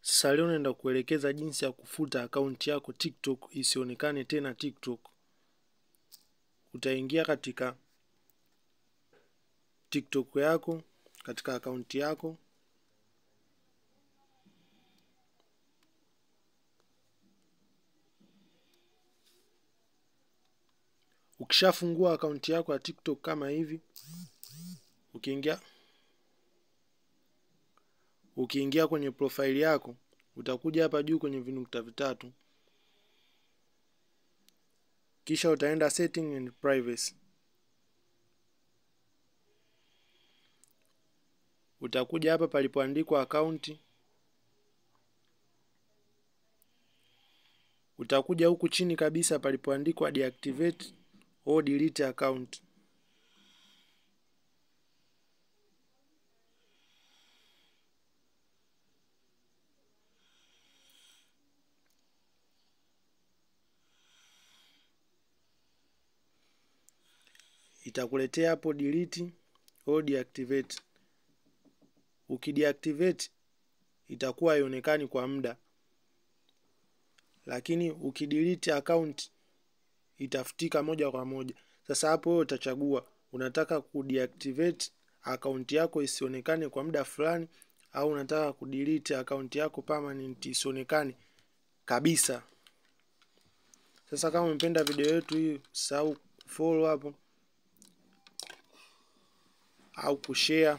Sasa leo naenda kuelekeza jinsi ya kufuta akaunti yako TikTok isionekane tena TikTok. Utaingia katika TikTok yako, katika akaunti yako. Ukishafungua akaunti yako ya TikTok kama hivi, ukiingia kwenye profile yako, utakuja hapa juu kwenye vinukta vitatu. Kisha utaenda setting and privacy. Utakuja hapa palipoandikwa account. Utakuja huku chini kabisa palipoandikwa deactivate or delete account. Itakuletea hapo delete or deactivate. Ukideactivate itakuwa haionekani kwa muda, lakini ukidelete account itafutika moja kwa moja. Sasa hapo wewe utachagua unataka kudeactivate account yako isionekane kwa muda fulani, au unataka kudelete account yako permanent isionekane kabisa. Sasa kama umependa video yetu hii, usahau follow hapo au kushare.